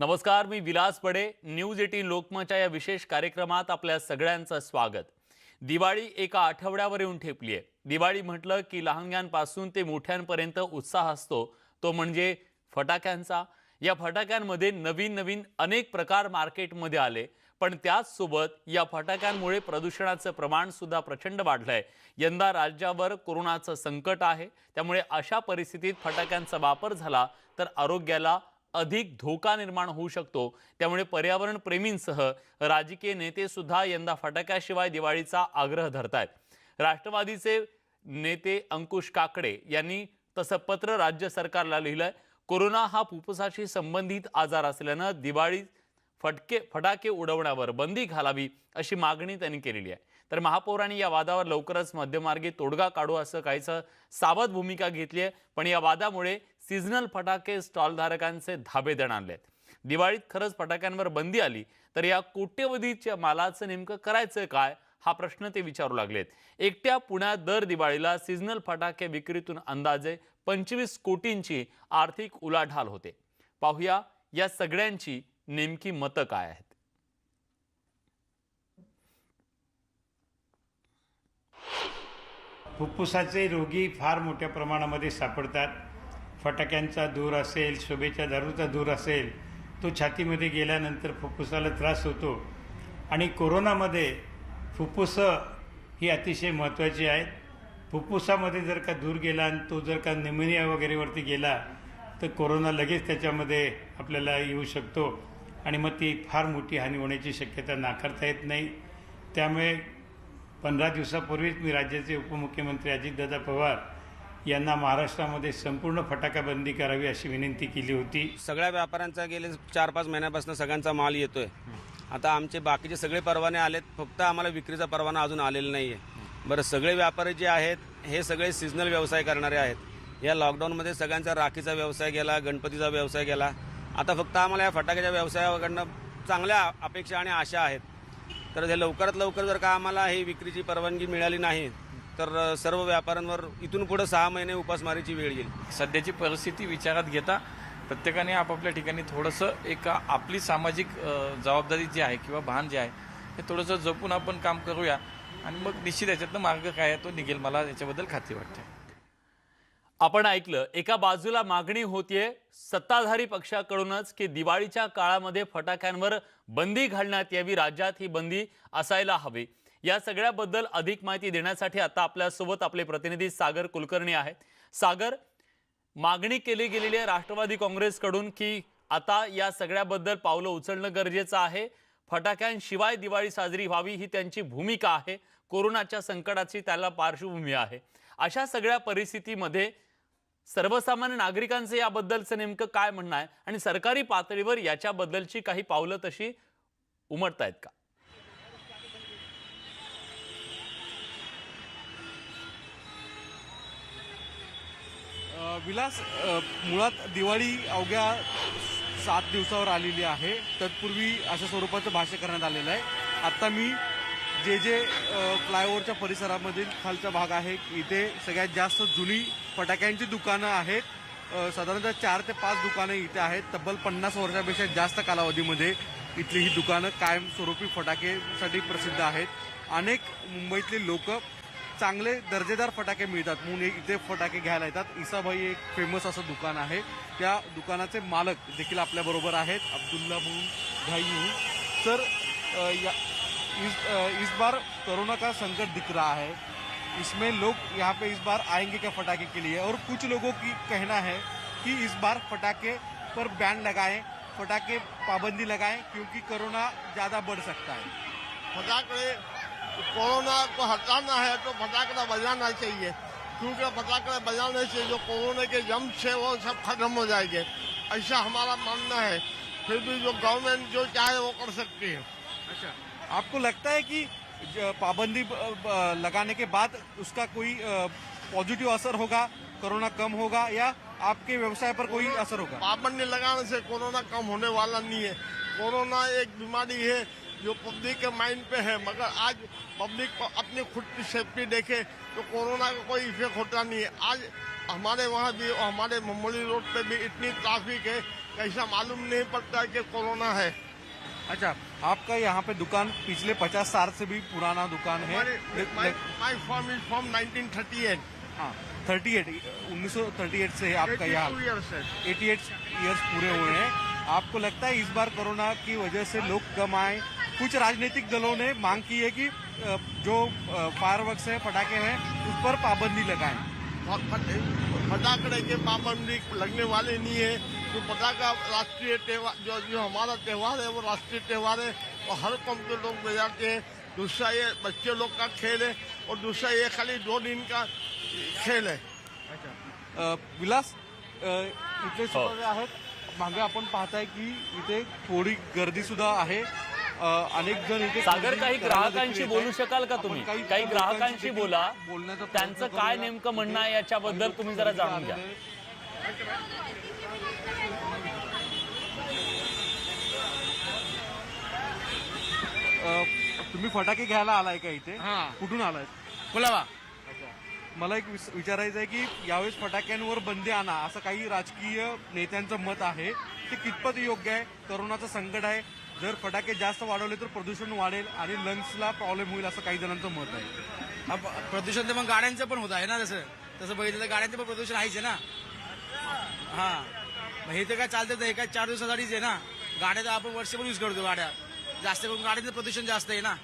नमस्कार, मी विलास पडे. न्यूज 18 लोकमतच्या या विशेष कार्यक्रमात आपल्या सगळ्यांचं स्वागत. दिवाळी एका आठवड्यावर येऊन ठेपली आहे. दिवाळी म्हटलं की लहानग्यांपासून ते मोठ्यांपर्यंत उत्साह असतो, तो म्हणजे फटाक्यांचा. या फटाक्यांमध्ये नवीन नवीन अनेक प्रकार मार्केटमध्ये आले, पण त्याच सोबत या फटाक्यांमुळे प्रदूषणाचं प्रमाण सुद्धा प्रचंड वाढलंय. यंदा राज्यावर कोरोनाचं संकट आहे, त्यामुळे अशा परिस्थितीत फटाक्यांचा वापर झाला तर आरोग्याला अधिक धोका निर्माण होऊ शकतो. त्यामुळे पर्यावरण प्रेमींसह राजकीय नेते सुद्धा यंदा फटाक्याशिवाय दिवाळीचा आग्रह धरतायत. राष्ट्रवादीचे नेते अंकुश काकडे यांनी तसं पत्र राज्य सरकारला लिहिलंय. कोरोना हा फुफ्फुसाशी संबंधित आजार असल्यानं दिवाळी फटाके उडवण्यावर बंदी घालावी अशी मागणी त्यांनी केलेली आहे. तर महापौरांनी या वादावर लवकरच मध्यमार्गी तोडगा काढू असं काहीसं सावध भूमिका घेतली आहे. पण या वादामुळे सीझनल फटाके स्टॉलधारकांचे धाबे दणाणलेत. दिवाळीत खरंच फटाक्यांवर बंदी आली तर या कोट्यवधीच्या मालाचं नेमकं करायचं काय, हा प्रश्न ते विचारू लागलेत. एकट्या पुण्यात दर दिवाळीला सीझनल फटाके विक्रीतून अंदाजे 25 कोटींची आर्थिक उलाढाल होते. पाहूया या सगळ्यांची नेमकी मतं काय आहेत. फुफ्फुसाचे रोगी फार मोठ्या प्रमाणामध्ये सापडतात. फटाक्यांचा धूर असेल, शोभेच्या दारूचा धूर असेल, तो छातीमध्ये गेल्यानंतर फुफ्फुसाला त्रास होतो. आणि कोरोनामध्ये फुफ्फुसं ही अतिशय महत्त्वाची आहेत. फुफ्फुसामध्ये जर का धूर गेला आणि तो जर का न्युमोनिया वगैरेवरती गेला तर कोरोना लगेच त्याच्यामध्ये आपल्याला येऊ शकतो आणि मग ती फार मोठी हानी होण्याची शक्यता नाकारता येत नाही. त्यामुळे 15 दिवसापूर्वीच मी राज्याचे उपमुख्यमंत्री अजितदादा पवार यांना महाराष्ट्रामध्ये संपूर्ण फटाका बंदी करावी अशी विनंती केली होती. सगळ्या व्यापाऱ्यांचा गेले 4-5 महिन्यापासून सगळ्यांचा माल येतोय. आता आमचे बाकीचे सगळे परवाने आलेत, फक्त आम्हाला विक्रीचा परवाना अजून आलेला नाही आहे. बरं, सगळे व्यापारी जे आहेत हे सगळे सीझनल व्यवसाय करणारे आहेत. या लॉकडाऊनमध्ये सगळ्यांचा राखीचा व्यवसाय गेला, गणपतीचा व्यवसाय गेला. आता फक्त आम्हाला या फटाक्याच्या व्यवसायाकडनं चांगल्या अपेक्षा आणि आशा आहेत. तर हे लवकरात लवकर जर का आम्हाला ही विक्रीची परवानगी मिळाली नाही तर सर्व व्यापाऱ्यांवर इथून पुढे 6 महिने उपासमारीची वेळ येईल. सध्याची परिस्थिती विचारात घेता प्रत्येकाने आपापल्या ठिकाणी थोडंसं एक आपली सामाजिक जबाबदारी जी आहे किंवा भान जे आहे हे थोडंसं जपून आपण काम करूया आणि मग निश्चित याच्यातनं मार्ग काय आहे तो निघेल. मला याच्याबद्दल खात्री वाटते. आपण ऐकलं, एका बाजूला मागणी होतीये सत्ताधारी पक्षाकडूनच की दिवाळीच्या काळामध्ये फटाक्यांवर बंदी घालण्यात यावी, राज्यात ही बंदी असायला हवी. या सगळ्याबद्दल अधिक माहिती देण्यासाठी आता आपल्यासोबत आपले प्रतिनिधी सागर कुलकर्णी आहेत. सागर, मागणी केली गेलेली आहे राष्ट्रवादी काँग्रेसकडून की आता या सगळ्याबद्दल पावलं उचलणं गरजेचं आहे, फटाक्यांशिवाय दिवाळी साजरी व्हावी ही त्यांची भूमिका आहे. कोरोनाच्या संकटाची त्याला पार्श्वभूमी आहे. अशा सगळ्या परिस्थितीमध्ये सर्वसामान्य नागरिकांचं याबद्दलचं नेमकं काय म्हणणं आहे आणि सरकारी पातळीवर याच्याबद्दलची काही पावलं तशी उमटतायत का? विलास, मुळात दिवाळी अवघ्या 7 दिवसावर आलेली आहे. तत्पूर्वी अशा स्वरूपाचं भाष्य करण्यात आलेलं आहे. आता मी जे फ्लायओव्हरच्या परिसरामधील खालचा भाग आहे, इथे सगळ्यात जास्त जुनी फटाक्यांची दुकानं आहेत. साधारणतः 4 ते 5 दुकानं इथे आहेत. तब्बल 50 वर्षापेक्षा जास्त कालावधीमध्ये इथली ही दुकानं कायमस्वरूपी फटाकेसाठी प्रसिद्ध आहेत. अनेक मुंबईतले लोक चांगले दर्जेदार फटाके मिळतात म्हणून इथे फटाके घ्यायला येतात. इसाबाई एक फेमस असं दुकान आहे. त्या दुकानाचे मालक देखील आपल्याबरोबर आहेत, अब्दुल्ला म्हणून, भाई म्हणून. सर, इस बार कोरोना का संकट दिख रहा है, इसमें लोग यहाँ पे इस बार आएंगे क्या फटाके के लिए? और कुछ लोगों की कहना है कि इस बार फटाके पर बैन लगाएं, फटाके पाबंदी लगाएं क्योंकि कोरोना ज़्यादा बढ़ सकता है. फटाकड़े कोरोना को हटाना है तो फटाकड़ा बजाना चाहिए, क्योंकि फटाकड़े बजाने से जो कोरोना के जम्स है वो सब खत्म हो जाएंगे, ऐसा हमारा मानना है. फिर भी जो गवर्नमेंट जो चाहे वो कर सकती है. अच्छा, आपको लगता है कि पाबंदी लगाने के बाद उसका कोई पॉजिटिव असर होगा, कोरोना कम होगा या आपके व्यवसाय पर कोई असर होगा? पाबंदी लगाने से कोरोना कम होने वाला नहीं है. कोरोना एक बीमारी है जो पब्लिक के माइंड पे है, मगर आज पब्लिक को अपनी खुद की सेफ्टी देखे तो कोरोना का कोई इफेक्ट होता नहीं है। आज हमारे वहाँ भी और हमारे मुंबई रोड पे भी इतनी ट्रैफिक है, कैसा मालूम नहीं पड़ता है कि कोरोना है। अच्छा, आपका यहाँ पे दुकान पिछले 50 साल से भी पुराना दुकान है। My form is from 1938। हाँ, 1938 से है आपका यहाँ। 82 years है। 88 ईयर्स पूरे हुए हैं। आपको लगता है इस बार कोरोना की वजह से लोग कम आए? कुछ राजनीतिक दलों ने मांग की है कि जो फायरवर्क्स है, पटाखे हैं, उस पर पाबंदी लगाएं। पटाखे की पाबंदी लगने वाले नहीं है। जो पटाखा राष्ट्रीय त्यौहार, जो हमारा त्यौहार है वो राष्ट्रीय त्यौहार है और हर कौम के लोग बजाते हैं। दूसरा ये बच्चे लोग का खेल है और दूसरा ये खाली 2 दिन का खेल है। विलास, इथे सुद्धा जे आहेत, मागे आपण पाहताय की इथे थोडी गर्दी सुद्धा आहे। अनेक जण इथे सागर, काही खरेदी करायला ग्राहकांशी देखील बोलू येत आहेत। शकाल का आपण तुम्ही? काही लोकांशी ग्राहकांशी देखील बोला, बोलण्याचा त्यांचं प्रयत्न काय करूया। नेमकं म्हणणं आहे याच्याबद्दल तुम्ही जरा जाणून घ्या. तुम्ही फटाके घ्यायला आलाय का इथे? कुठून आलाय? कुलाबा. मला एक विचारायचं आहे की यावेळेस फटाक्यांवर बंदी आणा असं काही राजकीय नेत्यांचं मत आहे, ते कितपत योग्य आहे? करोनाचं संकट आहे, जर फटाके जास्त वाढवले तर प्रदूषण वाढेल आणि लंग्सला प्रॉब्लेम होईल असं काही जणांचं मत आहे. प्रदूषण तर मग गाड्यांचं पण होत आहे ना. तसं बघितलं तर गाड्यांचं पण प्रदूषण आहेच आहे ना. हा, मग हे तर काय चालतं, हे काय 4 दिवसासाठीच आहे ना. गाड्या तर आपण वर्षभर यूज करतो गाड्या. जास्त करून गाड्यांचं प्रदूषण जास्त आहे ना.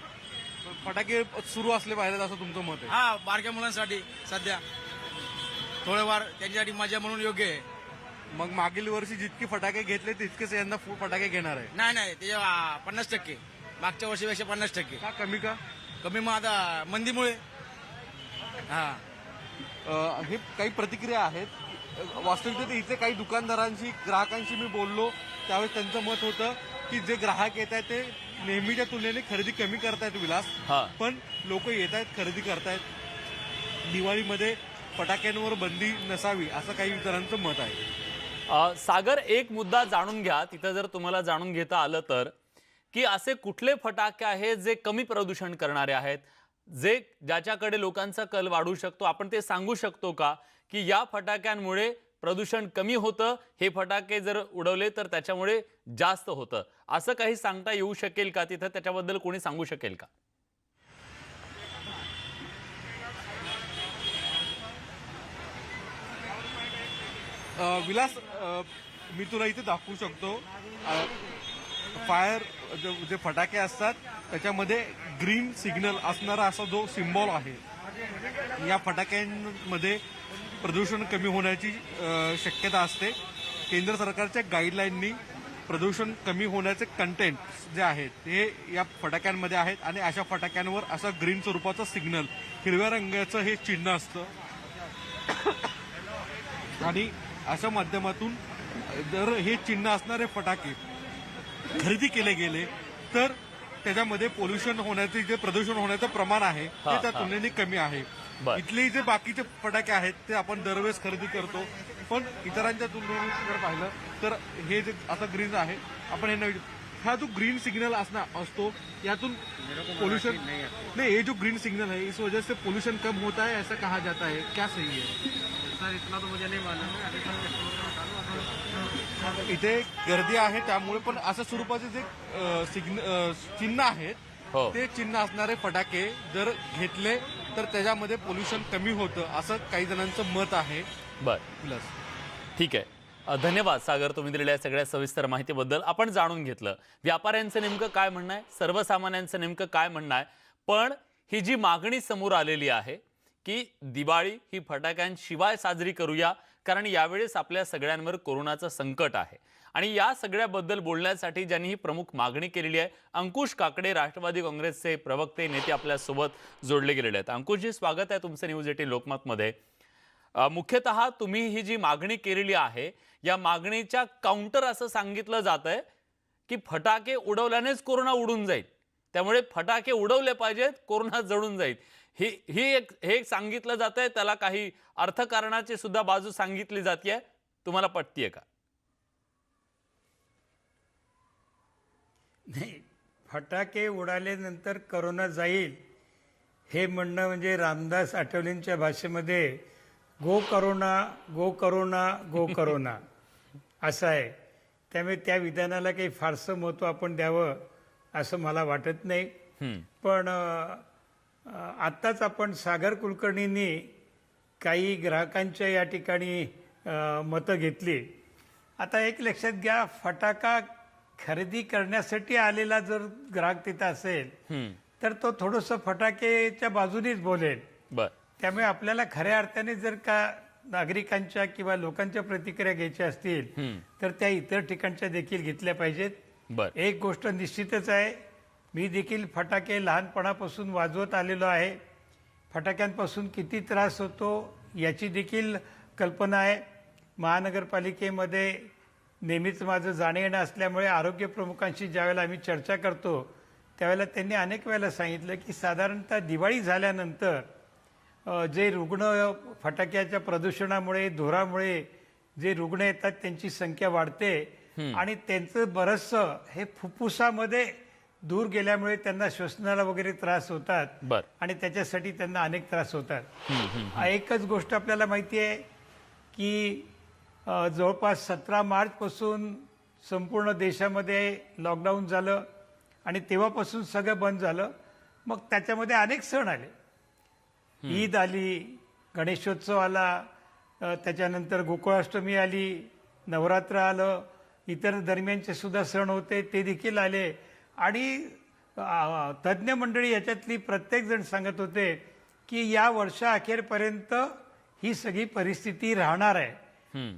फटाके सुरू असले पाहिजेत असं तुमचं मत आहे? हा, बारक्या मुलांसाठी सध्या थोडेफार त्यांच्यासाठी मजा म्हणून योग्य आहे. मग मागील वर्षी जितके फटाके घेतले तितकेच यंदा फटाके घेणार आहे? नाही त्याच्या 50%, मागच्या वर्षीपेक्षा 50%. का कमी? का कमी? मग आता मंदीमुळे. हा, हे काही प्रतिक्रिया आहेत. वास्तविकतेत इथे काही दुकानदारांशी, ग्राहकांशी मी बोललो, त्यावेळेस त्यांचं मत होतं की जे ग्राहक येत आहेत ते नेहमीच्या तुलनेने खरेदी कमी करतायत विलास, हा. पण लोक येत आहेत, खरेदी करतायत. दिवाळीमध्ये फटाक्यांवर बंदी नसावी असं काही जणांचं मत आहे. सागर, एक मुद्दा जाणून घ्या तिथं, जर तुम्हाला जाणून घेता आलं तर, की असे कुठले फटाके आहेत जे कमी प्रदूषण करणारे आहेत, ज्याच्याकडे लोकांचा कल वाढू शकतो? आपण ते सांगू शकतो का की या फटाक्यांमुळे प्रदूषण कमी होतं, हे फटाके जर उडवले तर त्याच्यामुळे जास्त होतं, असं काही सांगता येऊ शकेल का तिथं? त्याच्याबद्दल कोणी सांगू शकेल का? विलास, मी तुला इथे दाखवू शकतो. फायर जे फटाके असतात त्याच्यामध्ये ग्रीन सिग्नल असणारा असा जो सिम्बॉल आहे, या फटाक्यांमध्ये प्रदूषण कमी होण्याची शक्यता असते. केंद्र सरकारच्या गाईडलाईननी प्रदूषण कमी होण्याचे कंटेंट जे आहेत ते या फटाक्यांमध्ये आहेत आणि अशा फटाक्यांवर असं ग्रीन स्वरूपाचं सिग्नल, हिरव्या रंगाचं हे चिन्ह असतं आणि अशा माध्यमातून जर हे चिन्ह असणारे फटाके खरेदी केले गेले तर त्याच्यामध्ये पोल्युशन होण्याचे, जे प्रदूषण होण्याचं प्रमाण आहे ते त्या तुलनेने कमी आहे. इथले जे बाकीचे फटाके आहेत ते आपण दरवेळेस खरेदी करतो, पण इतरांच्या तुलनेने जर पाहिलं तर हे जे आता ग्रीन आहे, आपण हे नवीन, हा जो ग्रीन सिग्नल असतो यातून पोल्यूशन नहीं, ये जो ग्रीन सिग्नल है इस वजह से पोल्यूशन कम होता है ऐसा कहा जाता है, क्या सही है? सर इतना तो मुझे नहीं मालूम. इथे गर्दी आहे त्यामुळे, पण असं स्वरूपाचे जे चिन्ह आहेत हो. ते चिन्ह असणारे फटाके जर घेतले तर त्याच्यामध्ये पोल्युशन कमी होतं असं काही जणांचं मत आहे. बरं, ठीक आहे. धन्यवाद सागर, तुम्ही दिलेल्या सगळ्या सविस्तर माहितीबद्दल. आपण जाणून घेतलं व्यापाऱ्यांचं नेमकं काय म्हणणं आहे, सर्वसामान्यांचं नेमकं काय म्हणणं आहे. पण ही जी मागणी समोर आलेली आहे की दिवाळी ही फटाक्यांशिवाय साजरी करूया, कारण यावेळेस आपल्या सगळ्यांवर कोरोनाचं संकट आहे. आणि या सगळ्याबद्दल बोलण्यासाठी ज्यांनी ही प्रमुख मागणी केलेली आहे, अंकुश काकडे, राष्ट्रवादी काँग्रेसचे प्रवक्ते, नेते आपल्यासोबत जोडले गेलेले आहेत. अंकुशजी, स्वागत आहे तुमचं न्यूज 18 लोकमतमध्ये. मुख्यतः तुम्ही ही जी मागणी केलेली आहे, या मागणीच्या काउंटर असं सांगितलं जात आहे की फटाके उडवल्यानेच कोरोना उडून जाईल, त्यामुळे फटाके उडवले पाहिजेत, कोरोना जळून जाईल. हे सांगितलं जात आहे. त्याला काही अर्थकारणाची सुद्धा बाजू सांगितली जाते. तुम्हाला पटतीये का? नहीं, फटाके उडाल्यानंतर करोना जाईल हे म्हणणं म्हणजे रामदास आठवलेंच्या भाषेमध्ये go corona go corona go corona असं आहे. त्यामुळे त्या विधानाला काही फारसं महत्त्व आपण द्यावं असं मला वाटत नाही. पण आत्ताच आपण सागर कुलकर्णींनी काही ग्राहकांच्या या ठिकाणी मतं घेतली. आता एक लक्षात घ्या, फटाका खरेदी करण्यासाठी आलेला जर ग्राहक तिथं असेल तर तो थोडंसं फटाकेच्या बाजूनीच बोलेल. बर त्यामुळे आपल्याला खऱ्या अर्थाने जर का नागरिकांच्या किंवा लोकांच्या प्रतिक्रिया घ्यायच्या असतील तर त्या इतर ठिकाणच्या देखील घेतल्या पाहिजेत. बर एक गोष्ट निश्चितच आहे, मी देखील फटाके लहानपणापासून वाजवत आलेलो आहे. फटाक्यांपासून किती त्रास होतो याची देखील कल्पना आहे. महानगरपालिकेमध्ये नेहमीच माझं जाणं येणं असल्यामुळे आरोग्य प्रमुखांशी ज्यावेळेला आम्ही चर्चा करतो त्यावेळेला त्यांनी अनेक वेळेला सांगितलं की साधारणतः दिवाळी झाल्यानंतर जे रुग्ण फटाक्याच्या प्रदूषणामुळे धुरामुळे जे रुग्ण येतात त्यांची संख्या वाढते आणि त्यांचं बरंचसं हे फुफ्फुसामध्ये दूर गेल्यामुळे त्यांना श्वसनाला वगैरे त्रास होतात बर आणि त्याच्यासाठी त्यांना अनेक त्रास होतात. एकच गोष्ट आपल्याला माहिती आहे की जवळपास 17 मार्चपासून संपूर्ण देशामध्ये लॉकडाऊन झालं आणि तेव्हापासून सगळं बंद झालं. मग त्याच्यामध्ये अनेक सण आले. ईद आली, गणेशोत्सव आला, त्याच्यानंतर गोकुळाष्टमी आली, नवरात्र आलं, इतर दरम्यानचे सुद्धा सण होते ते देखील आले. आणि तज्ज्ञ मंडळी याच्यातली प्रत्येकजण सांगत होते की या वर्षाअखेरपर्यंत ही सगळी परिस्थिती राहणार आहे.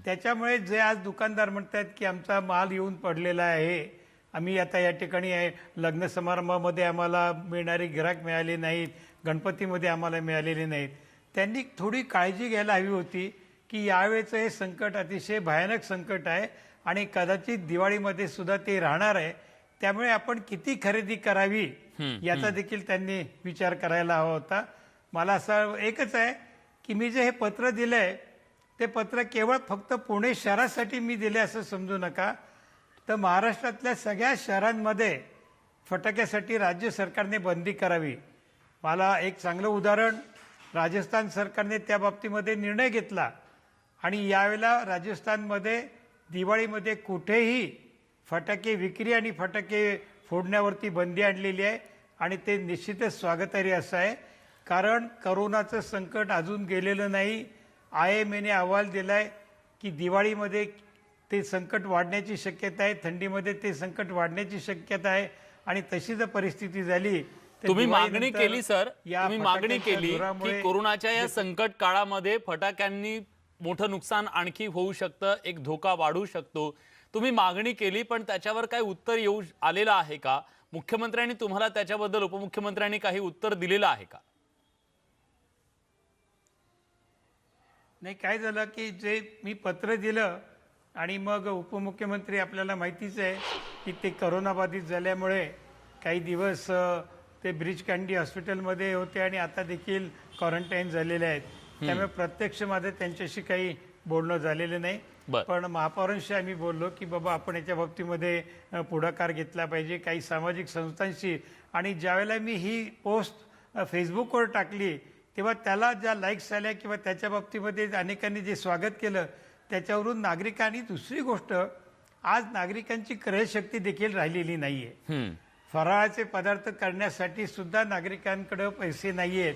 त्याच्यामुळे जे आज दुकानदार म्हणतात की आमचा माल येऊन पडलेला आहे, आम्ही आता या ठिकाणी लग्न समारंभामध्ये आम्हाला मिळणारे गिराक मिळाले नाहीत, गणपतीमध्ये आम्हाला मिळालेले नाहीत, त्यांनी थोडी काळजी घ्यायला हवी होती की यावेळेचं हे संकट अतिशय भयानक संकट आहे आणि कदाचित दिवाळीमध्ये सुद्धा ते राहणार आहे. त्यामुळे आपण किती खरेदी करावी याचा देखील त्यांनी विचार करायला हवा होता. मला असं एकच आहे की मी जे हे पत्र दिलंय ते पत्र केवळ फक्त पुणे शहरासाठी मी दिले असं समजू नका, तर महाराष्ट्रातल्या सगळ्या शहरांमध्ये फटाक्यासाठी राज्य सरकारने बंदी करावी. मला एक चांगलं उदाहरण, राजस्थान सरकारने त्या बाबतीमध्ये निर्णय घेतला आणि यावेळेला राजस्थानमध्ये दिवाळीमध्ये कुठेही फटाके विक्री आणि फटाके फोडण्यावरती बंदी आणलेली आहे आणि ते निश्चितच स्वागतार्ह असं आहे. कारण करोनाचं संकट अजून गेलेलं नाही. IMAने अहवाल दिलाय की दिवाळीमध्ये ते संकट वाढण्याची शक्यता आहे, थंडीमध्ये ते संकट वाढण्याची शक्यता आहे आणि तशी जर परिस्थिती झाली तर तुम्ही मागणी दिवाळीनंतर केली सर, या तुम्ही मागणी फटाक्यांच्या केली धुरामुळे की कोरोनाच्या या संकट काळामध्ये फटाक्यांनी मोठं नुकसान आणखी होऊ शकतं, एक धोका वाढू शकतो. तुम्ही मागणी केली पण त्याच्यावर काही उत्तर येऊ आलेलं आहे का? मुख्यमंत्र्यांनी तुम्हाला त्याच्याबद्दल, उपमुख्यमंत्र्यांनी काही उत्तर दिलेलं आहे का? नाही, काय झालं की जे मी पत्र दिलं आणि मग उपमुख्यमंत्री आपल्याला माहितीच आहे की ते करोनाबाधित झाल्यामुळे काही दिवस ते ब्रिज कँडी हॉस्पिटलमध्ये होते आणि आता देखील क्वारंटाईन झालेले आहेत. त्यामुळे प्रत्यक्ष माझं त्यांच्याशी काही बोलणं झालेलं नाही. पण महापौरांशी आम्ही बोललो की बाबा आपण याच्या बाबतीमध्ये पुढाकार घेतला पाहिजे काही सामाजिक संस्थांशी. आणि ज्यावेळेला मी ही पोस्ट फेसबुकवर टाकली तेव्हा त्याला ज्या लाईक्स आल्या किंवा त्याच्या बाबतीमध्ये अनेकांनी जे स्वागत केलं त्याच्यावरून नागरिकांनी, दुसरी गोष्ट, आज नागरिकांची क्रयशक्ती देखील राहिलेली नाहीये. फराळाचे पदार्थ करण्यासाठी सुद्धा नागरिकांकडे पैसे नाहीयेत.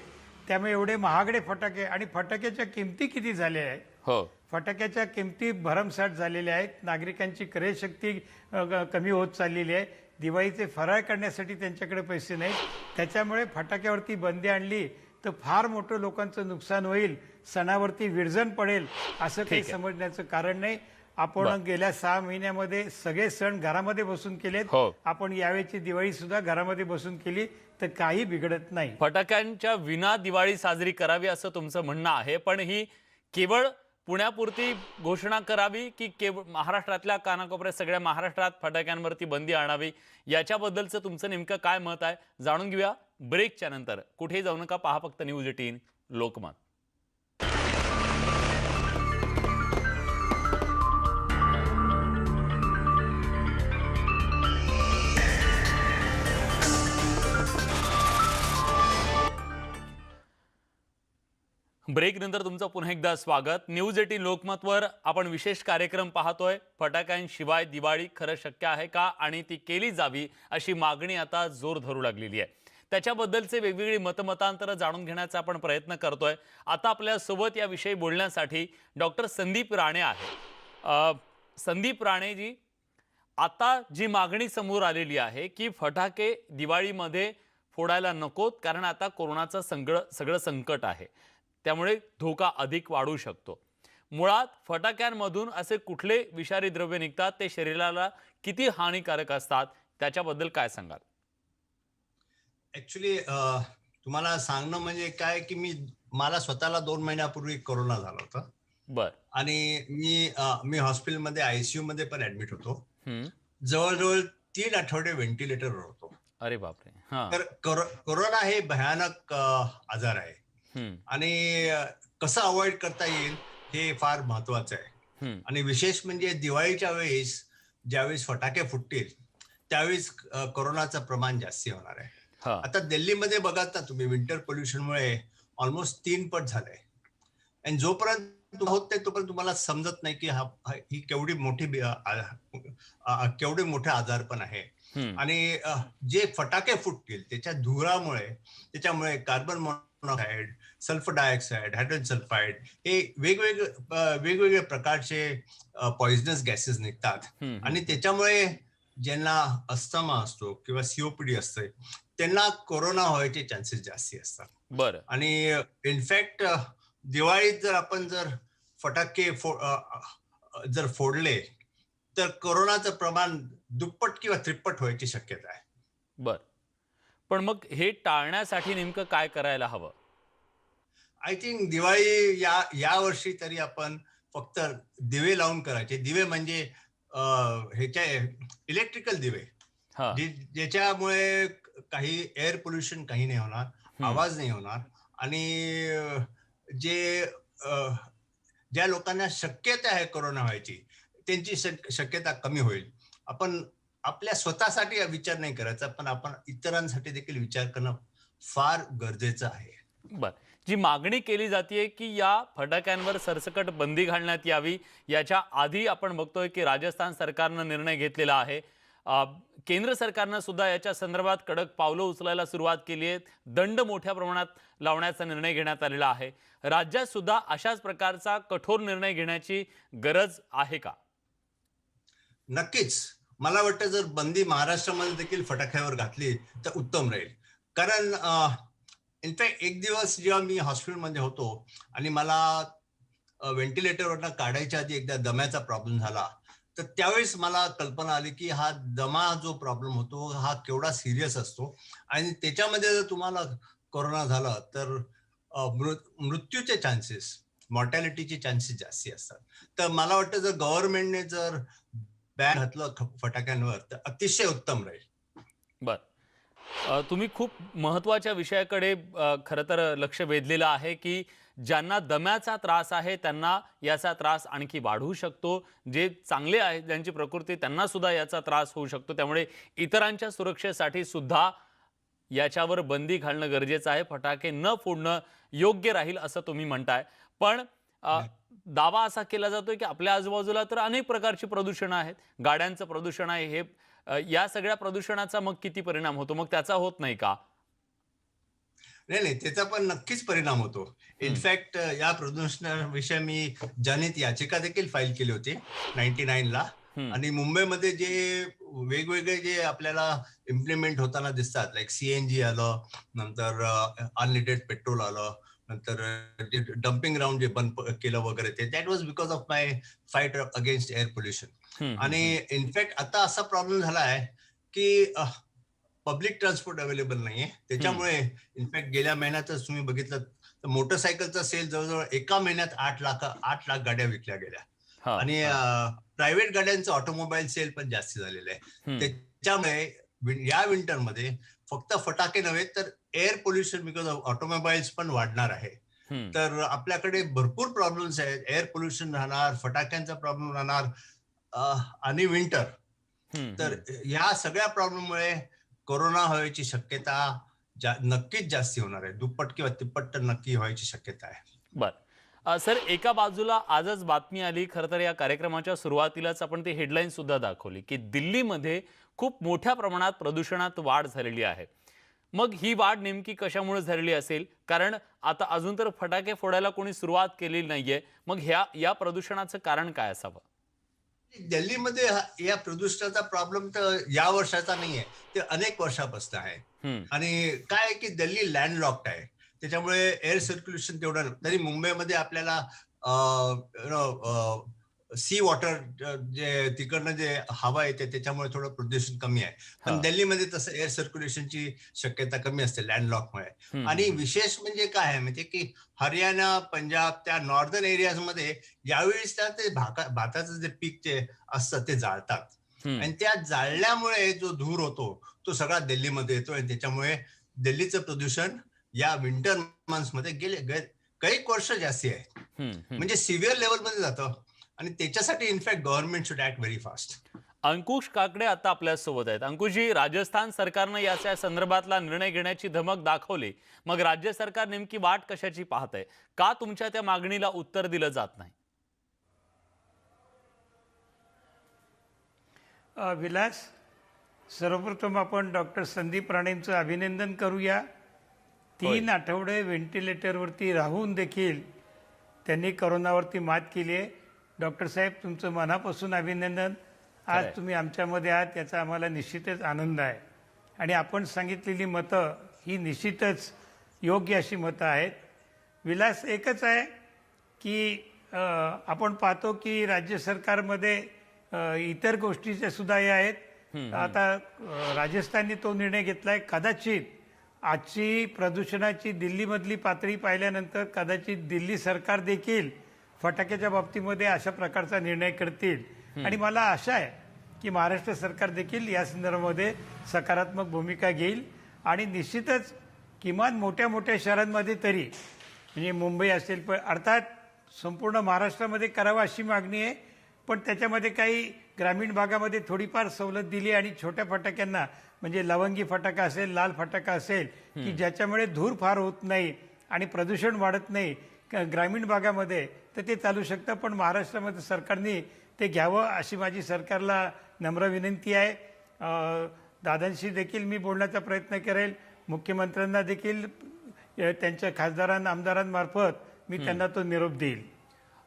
त्यामुळे एवढे महागडे फटाके, आणि फटाक्याच्या किमती किती झाल्या आहेत, फटाक्याच्या किमती भरमसाठ झालेल्या आहेत. नागरिकांची क्रयशक्ती कमी होत चाललेली आहे. दिवाळीचे फराळ करण्यासाठी त्यांच्याकडे पैसे नाहीत. त्याच्यामुळे फटाक्यावरती बंदी आणली तर फार मोठं लोकांचं नुकसान होईल, सणावरती विरजण पडेल असं काही समजण्याचं कारण नाही. आपण गेल्या 6 महिन्यामध्ये सगळे सण घरामध्ये बसून केलेत. आपण यावेळेची दिवाळी सुद्धा घरामध्ये बसून केली तर काही बिघडत नाही. फटाक्यांच्या विना दिवाळी साजरी करावी असं तुमचं म्हणणं आहे, पण ही केवळ पुण्यापुरती घोषणा करावी की केवळ महाराष्ट्रातल्या कानाकोपऱ्यात सगळ्या महाराष्ट्रात फटाक्यांवरती बंदी आणावी, याच्याबद्दलचं तुमचं नेमकं काय मत आहे जाणून घेऊया ब्रेकच्या नंतर. कुठेही जाऊ नका, पहा फक्त न्यूज 18 लोकमत. ब्रेकनंतर तुमचं पुन्हा एकदा स्वागत. न्यूज 18 लोकमतवर आपण विशेष कार्यक्रम पाहतोय. फटाक्यांशिवाय दिवाळी खरं शक्य आहे का आणि ती केली जावी अशी मागणी आता जोर धरू लागलेली आहे. त्याच्याबद्दलचे वेगवेगळी मतमतांतर जाणून घेण्याचा आपण प्रयत्न करतोय. आता आपल्यासोबत याविषयी बोलण्यासाठी डॉक्टर संदीप राणे आहे. संदीप राणेजी, आता जी मागणी समोर आलेली आहे की फटाके दिवाळीमध्ये फोडायला नकोत, कारण आता कोरोनाचं सगळं संकट आहे, त्यामुळे धोका अधिक वाढू शकतो. मुळात फटाक्यांमधून असे कुठले विषारी द्रव्य निघतात, ते शरीराला किती हानिकारक असतात, त्याच्याबद्दल काय सांगाल? ऍक्च्युली तुम्हाला सांगणं म्हणजे काय की मला स्वतःला 2 महिन्यापूर्वी कोरोना झाला होता बर. आणि मी हॉस्पिटलमध्ये ICU मध्ये पण ऍडमिट होतो. हम्म. जवळजवळ 3 आठवडे व्हेंटिलेटरवर होतो. अरे बापरे. हा. तर कोरोना हे भयानक आजार आहे आणि कसं अवॉइड करता येईल हे फार महत्वाचं आहे. आणि विशेष म्हणजे दिवाळीच्या वेळेस ज्यावेळेस फटाके फुटतील त्यावेळेस कोरोनाचं प्रमाण जास्ती होणार आहे. आता दिल्लीमध्ये बघात ना तुम्ही, विंटर पोल्युशनमुळे ऑलमोस्ट 3 पट झालंय. आणि जोपर्यंत होत नाही तोपर्यंत तुम्हाला समजत नाही की ही केवढे मोठे आजारपण आहे. आणि जे फटाके फुटतील त्याच्यामुळे carbon monoxide, sulphur dioxide, hydrogen sulphide हे वेगवेगळे प्रकारचे पॉइझनस गॅसेस निघतात. आणि त्याच्यामुळे ज्यांना अस्थमा असतो किंवा COPD असते त्यांना कोरोना व्हायचे चान्सेस जास्ती असतात. बरं. आणि इनफॅक्ट दिवाळीत जर फटाके जर फोडले तर कोरोनाचं प्रमाण दुप्पट किंवा त्रिप्पट व्हायची शक्यता आहे. बर. पण मग हे टाळण्यासाठी नेमकं काय करायला हवं? आय थिंक दिवाळी या वर्षी तरी आपण फक्त दिवे लावून करायचे. दिवे म्हणजे इलेक्ट्रिकल दिवे, ज्याच्यामुळे काही एअर पोल्युशन काही नाही होणार, आवाज नाही होणार आणि ज्या लोकांना शक्यता आहे कोरोना व्हायची त्यांची शक्यता कमी होईल. आपण आपल्या स्वतःसाठी विचार नाही करायचा, पण आपण इतरांसाठी देखील विचार करणं फार गरजेचं आहे. बर. जी मागणी केली जाते की या फटाक्यांवर सरसकट बंदी घालण्यात यावी, याच्या आधी आपण बघतोय की राजस्थान सरकारनं निर्णय घेतलेला आहे. केंद्र सरकारनं सुद्धा याच्या संदर्भात कडक पावलं उचलायला सुरुवात केली आहे. दंड मोठ्या प्रमाणात लावण्याचा निर्णय घेण्यात आलेला आहे. राज्यात सुद्धा अशाच प्रकारचा कठोर निर्णय घेण्याची गरज आहे का? नक्कीच. मला वाटतं जर बंदी महाराष्ट्रामध्ये देखील फटाक्यावर घातली तर उत्तम राहील. कारण इनफॅक्ट एक दिवस जेव्हा मी हॉस्पिटलमध्ये होतो आणि मला व्हेंटिलेटरवरनं काढायच्या आधी एकदा दम्याचा प्रॉब्लेम झाला, तर त्यावेळेस मला कल्पना आली की हा दमा जो प्रॉब्लेम होतो हा केवढा सिरियस असतो आणि त्याच्यामध्ये जर तुम्हाला कोरोना झाला तर मृत्यूचे चान्सेस, मॉर्टॅलिटीचे चान्सेस जास्ती असतात. तर मला वाटतं जर गव्हर्नमेंटने जर बॅन घातलं फटाक्यांवर तर अतिशय उत्तम राहील. बर. तुम्ही खूप महत्त्वाच्या विषयाकडे खरं तर लक्ष वेधलेलं आहे की ज्यांना दम्याचा त्रास आहे त्यांना याचा त्रास आणखी वाढू शकतो. जे चांगले आहेत, ज्यांची प्रकृती, त्यांना सुद्धा याचा त्रास होऊ शकतो. त्यामुळे इतरांच्या सुरक्षेसाठी सुद्धा याच्यावर बंदी घालणं गरजेचं आहे. फटाके न फोडणं योग्य राहील असं तुम्ही म्हणताय. पण दावा असा केला जातोय की आपल्या आजूबाजूला तर अनेक प्रकारची प्रदूषण आहेत. गाड्यांचं प्रदूषण आहे. हे या सगळ्या प्रदूषणाचा मग किती परिणाम होतो? मग त्याचा होत नाही का? नाही, त्याचा पण नक्कीच परिणाम होतो. इनफॅक्ट या प्रदूषणाविषयी मी जनहित याचिका देखील फाईल केली होती 99 ला. आणि मुंबईमध्ये जे वेगवेगळे जे आपल्याला इम्प्लिमेंट होताना दिसतात, लाईक CNG आलं, नंतर अनलिटेड पेट्रोल आलं, नंतर डम्पिंग ग्राउंड जे बंद केलं वगैरे, ते that was because of my fight against air pollution. आणि इनफॅक्ट आता असा प्रॉब्लेम झाला आहे की पब्लिक ट्रान्सपोर्ट अवेलेबल नाहीये. त्याच्यामुळे इनफॅक्ट गेल्या महिन्यातच तुम्ही बघितलं तर मोटरसायकलचा सेल जवळजवळ एका महिन्यात 8 लाख गाड्या विकल्या गेल्या. आणि प्रायव्हेट गाड्यांचं ऑटोमोबाईल सेल पण जास्त झालेलं आहे. त्याच्यामुळे या विंटरमध्ये फक्त फटाके नव्हे तर air pollution because of automobiles पण वाढणार आहे. तर आपल्याकडे भरपूर प्रॉब्लेम्स आहेत. एअर पोल्युशन राहणार, फटाक्यांचा प्रॉब्लेम राहणार आणि विंटर. तर या सगळ्या प्रॉब्लेममुळे कोरोना व्हायची शक्यता नक्कीच जास्ती होणार आहे. दुप्पट किंवा तिप्पट तर नक्की व्हायची शक्यता आहे. सर, एका बाजूला आजच बातमी आली, खरं तर या कार्यक्रमाच्या सुरुवातीलाच आपण ती हेडलाईन सुद्धा दाखवली की दिल्लीमध्ये खूप मोठ्या प्रमाणात प्रदूषणात वाढ झालेली आहे. मग ही वाढ नेमकी कशामुळे झालेली असेल? कारण आता अजून तर फटाके फोडायला कोणी सुरुवात केलेली नाहीये. मग या प्रदूषणाचं कारण काय असावं? दिल्लीमध्ये या प्रदूषणाचा प्रॉब्लेम तर या वर्षाचा नाहीये, ते अनेक वर्षापासून आहे. आणि काय आहे की दिल्ली लँडलॉक्ड आहे, त्याच्यामुळे एअर सर्क्युलेशन तेवढं नाही. तरी मुंबईमध्ये आपल्याला सी वॉटर जे तिकडनं जे हवा येते त्याच्यामुळे थोडं प्रदूषण कमी आहे. पण दिल्लीमध्ये तसं एअर सर्क्युलेशनची शक्यता कमी असते लँडलॉकमुळे. आणि विशेष म्हणजे काय आहे माहितीये की हरियाणा, पंजाब त्या नॉर्दर्न एरियाजमध्ये यावेळेस त्या ते भाताचं जे पीक जे असतं ते जाळतात. आणि त्या जाळल्यामुळे जो धूर होतो तो सगळा दिल्लीमध्ये येतो आणि त्याच्यामुळे दिल्लीचं प्रदूषण या विंटर मंथ्स मध्ये गेले कैक वर्ष जास्ती आहे, म्हणजे सिव्हिअर लेवलमध्ये जातं. आणि त्याच्यासाठी in fact government should act very fast. Ankush Kakade आता आपल्या सोबत आहेत. अंकुशजी, राजस्थान सरकारनं याच्या संदर्भातला निर्णय घेण्याची धमक दाखवली. मग राज्य सरकार नेमकी वाट कशाची पाहत आहे? का तुमच्या त्या मागणीला उत्तर दिलं जात नाही? विलास, सर्वप्रथम आपण डॉक्टर संदीप राणेंचं अभिनंदन करूया. 3 आठवडे व्हेंटिलेटरवरती राहून देखील त्यांनी कोरोनावरती मात केली आहे. डॉक्टर साहेब, तुमचं मनापासून अभिनंदन. आज तुम्ही आमच्यामध्ये आहात याचा आम्हाला निश्चितच आनंद आहे. आणि आपण सांगितलेली मतं ही निश्चितच योग्य अशी मतं आहेत. विलास, एकच आहे की आपण पाहतो की राज्य सरकारमध्ये इतर गोष्टीच्या सुद्धा हे आहेत. आता राजस्थानने तो निर्णय घेतलाय. कदाचित आजची प्रदूषणाची दिल्लीमधली पातळी पाहिल्यानंतर कदाचित दिल्ली सरकार देखील फटाक्याच्या बाबतीमध्ये अशा प्रकारचा निर्णय करतील. आणि मला आशा आहे की महाराष्ट्र सरकार देखील या संदर्भामध्ये सकारात्मक भूमिका घेईल. आणि निश्चितच किमान मोठ्या मोठ्या शहरांमध्ये तरी, म्हणजे मुंबई असेल, पण अर्थात संपूर्ण महाराष्ट्रामध्ये करावं अशी मागणी आहे. पण त्याच्यामध्ये काही ग्रामीण भागामध्ये थोडीफार सवलत दिली आणि छोट्या फटाक्यांना, म्हणजे लवंगी फटाका असेल, लाल फटाका असेल, की ज्याच्यामुळे धूर फार होत नाही आणि प्रदूषण वाढत नाही ग्रामीण भागामध्ये, तर ते चालू शकतं. पण महाराष्ट्रामध्ये सरकारने ते घ्यावं अशी माझी सरकारला नम्र विनंती आहे. दादांशी देखील मी बोलण्याचा प्रयत्न करेल. मुख्यमंत्र्यांना देखील त्यांच्या खासदारांना, आमदारांमार्फत मी त्यांना तो निरोप देईल.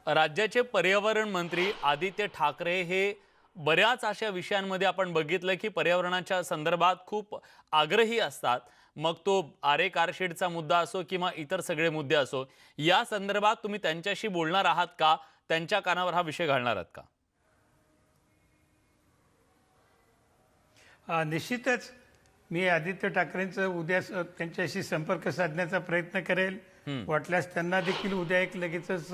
राज्याचे पर्यावरण मंत्री आदित्य ठाकरे हे बऱ्याच अशा विषयांमध्ये आपण बघितलं की पर्यावरणाच्या संदर्भात खूप आग्रही असतात. मग तो आरे कारशेडचा मुद्दा असो किंवा इतर सगळे मुद्दे असो, या संदर्भात तुम्ही त्यांच्याशी बोलणार आहात का? त्यांच्या कानावर हा विषय घालणार आहात का? निश्चितच मी आदित्य ठाकरेंचं उद्या त्यांच्याशी संपर्क साधण्याचा प्रयत्न करेल. वाटल्यास त्यांना देखील उद्या एक लगेचच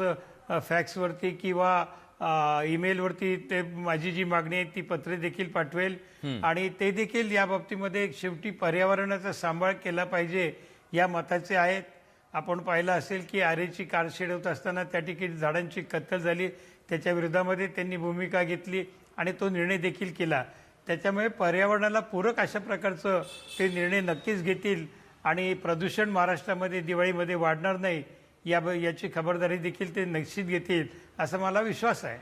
फॅक्सवरती किंवा ईमेलवरती ते माझी जी मागणी आहे ती पत्रे देखील पाठवेल. आणि ते देखील या बाबतीमध्ये शेवटी पर्यावरणाचा सांभाळ केला पाहिजे या मताचे आहेत. आपण पाहिलं असेल की आरेची कारशेड होत असताना त्या ठिकाणी झाडांची कत्तल झाली, त्याच्या विरोधामध्ये त्यांनी भूमिका घेतली आणि तो निर्णय देखील केला. त्याच्यामुळे पर्यावरणाला पूरक अशा प्रकारचं ते निर्णय नक्कीच घेतील आणि प्रदूषण महाराष्ट्रामध्ये दिवाळीमध्ये वाढणार नाही याची खबरदारी देखील ते निश्चित घेतील असा मला विश्वास आहे.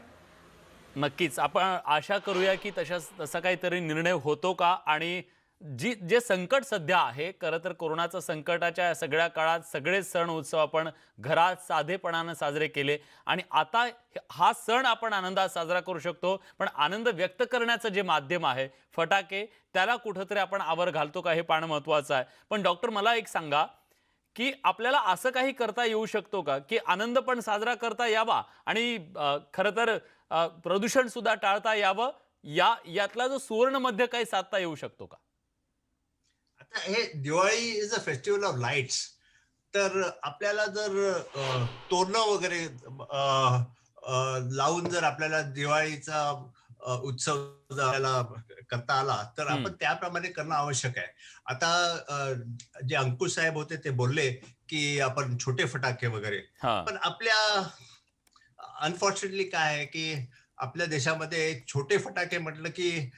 नक्कीच आपण आशा करूया की तसा काहीतरी निर्णय होतो का. आणि जे संकट सध्या आहे, खरं तर कोरोनाच्या संकटाच्या सगळ्या काळात सगळे सण उत्सव आपण घरात साधेपणानं साजरे केले आणि आता हा सण आपण आनंदात साजरा करू शकतो. पण आनंद व्यक्त करण्याचं जे माध्यम आहे फटाके, त्याला कुठंतरी आपण आवर घालतो का हे पाहणं महत्त्वाचं आहे. पण डॉक्टर, मला एक सांगा की आपल्याला असं काही करता येऊ शकतो का की आनंद पण साजरा करता यावा आणि खरं तर प्रदूषण सुद्धा टाळता यावं, यातला जो सुवर्ण मध्य काही साधता येऊ शकतो का? आता हे Diwali is a festival of lights. तर आपल्याला जर तोरणं वगैरे लावून जर आपल्याला दिवाळीचा उत्सव करता आला तर आपण त्याप्रमाणे करणं आवश्यक आहे. आता जे अंकुश साहेब होते ते बोलले की आपण छोटे फटाके वगैरे, पण आपल्या अनफॉर्च्युनेटली काय आहे की आपल्या देशामध्ये छोटे फटाके म्हटलं की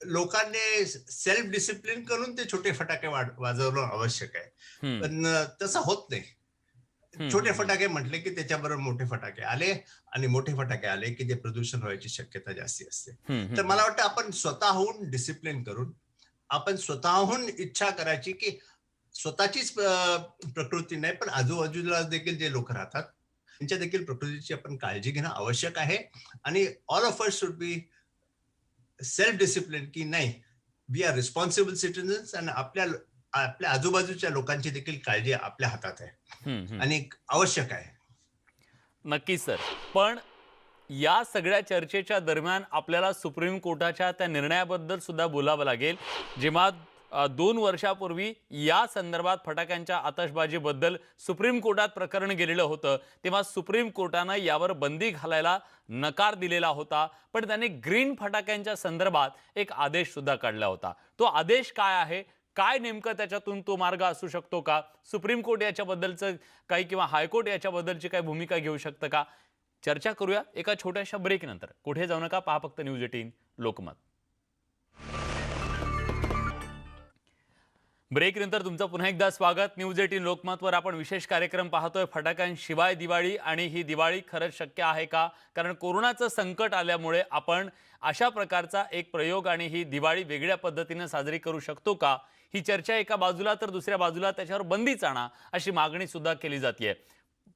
लोकांनी सेल्फ डिसिप्लिन करून ते छोटे फटाके वाजवणं आवश्यक आहे. पण तसं होत नाही. छोटे फटाके म्हटले की त्याच्याबरोबर मोठे फटाके आले आणि मोठे फटाके आले की ते प्रदूषण व्हायची शक्यता जास्ती असते. तर मला वाटतं आपण स्वतःहून डिसिप्लिन करून आपण स्वतःहून इच्छा करायची की स्वतःचीच प्रकृती नाही पण आजूबाजूला देखील जे लोक राहतात त्यांच्या देखील प्रकृतीची आपण काळजी घेणं आवश्यक आहे. आणि all of us should be self discipline की नाही वी आर रिस्पॉन्सिबल सिटिझन्स आणि आपल्या आजूबाजूच्या लोकांची देखील काळजी आपल्या हातात आहे आणि आवश्यक आहे. नक्कीच सर. पण या सगळ्या चर्चेच्या दरम्यान आपल्याला सुप्रीम कोर्टाच्या त्या निर्णयाबद्दल सुद्धा बोलावं लागेल. जेव्हा 2 वर्षापूर्वी या संदर्भात फटाक्यांच्या आतषबाजीबद्दल सुप्रीम कोर्टात प्रकरण गेलेलं होतं, तेव्हा सुप्रीम कोर्टानं यावर बंदी घालायला नकार दिलेला होता. पण त्यांनी ग्रीन फटाक्यांच्या संदर्भात एक आदेश सुद्धा काढला होता. तो आदेश काय आहे, काय नेमकं त्याच्यातून तो मार्ग असू शकतो का, सुप्रीम कोर्ट याच्याबद्दलचं काही किंवा हायकोर्ट याच्याबद्दलची काही भूमिका घेऊ शकतं का, चर्चा करूया एका छोट्याशा ब्रेक नंतर. कुठे जाऊ नका, पहा फक्त न्यूज 18 लोकमत. ब्रेक नंतर तुमचं पुन्हा एकदा स्वागत. न्यूज 18 लोकमतवर आपण विशेष कार्यक्रम पाहतोय. फटाक्यांशिवाय दिवाळी आणि ही दिवाळी खरंच शक्य आहे का? कारण कोरोनाचं संकट आल्यामुळे आपण अशा प्रकारचा एक प्रयोग आणि ही दिवाळी वेगळ्या पद्धतीने साजरी करू शकतो का, ही चर्चा एका बाजूला तर दुसऱ्या बाजूला त्याच्यावर बंदीच आणा अशी मागणी सुद्धा केली जाते.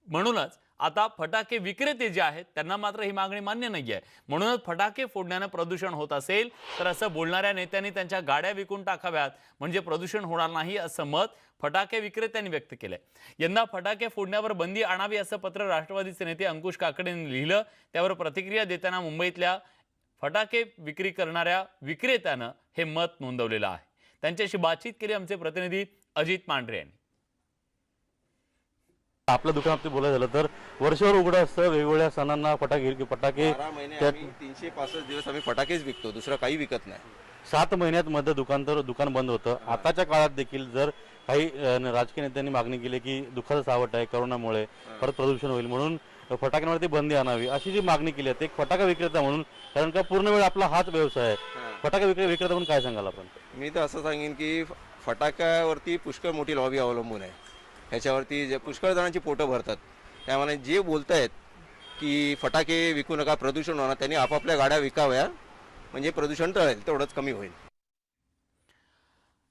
म्हणूनच आता फटाके विक्रेते जे आहेत त्यांना मात्र ही मागणी मान्य नाहीये. म्हणूनच फटाके फोडण्याने प्रदूषण होत असेल तर असं बोलणाऱ्या नेत्यांनी त्यांच्या गाड्या विकून टाकाव्यात, म्हणजे प्रदूषण होणार नाही असं मत फटाके विक्रेत्यांनी व्यक्त केलंय. यंदा फटाके फोडण्यावर बंदी आणावी असं पत्र राष्ट्रवादीचे नेते अंकुश काकडे यांनी लिहिलं. त्यावर प्रतिक्रिया देताना मुंबईतल्या फटाके विक्री करणाऱ्या विक्रेत्यानं हे मत नोंदवलेलं आहे. त्यांच्याशी बातचीत केली आमचे प्रतिनिधी अजित पांढरे यांनी. आपल्या दुकानात बोलायचं झालं तर वर्षभर उघडं असतं, वेगवेगळ्या सणांना फटाके 365 दिवस आम्ही फटाकेच विकतो, दुसरं काही विकत नाही. 7 महिन्यात मध्ये दुकान बंद होतं. आताच्या काळात देखील जर काही राजकीय नेत्यांनी मागणी केली की दुःखाचं सावट आहे, करोनामुळे परत प्रदूषण होईल म्हणून फटाक्यांवरती बंदी आणावी अशी जी मागणी केली आहे, एक फटाका विक्रेता म्हणून, कारण का पूर्ण वेळ आपला हाच व्यवसाय आहे, फटाका विक्रेता म्हणून काय सांगाल आपण? मी तर असं सांगेन की फटाक्यावरती पुष्कळ मोठी लॉबी अवलंबून आहे. ह्याच्यावरती जे पुष्कळ जणांची पोटं भरतात. त्यामुळे जे बोलतायत की फटाके विकू नका, प्रदूषण होणार, त्यांनी आपापल्या गाड्या विकाव्या, म्हणजे प्रदूषण टळेल, तेवढंच कमी होईल.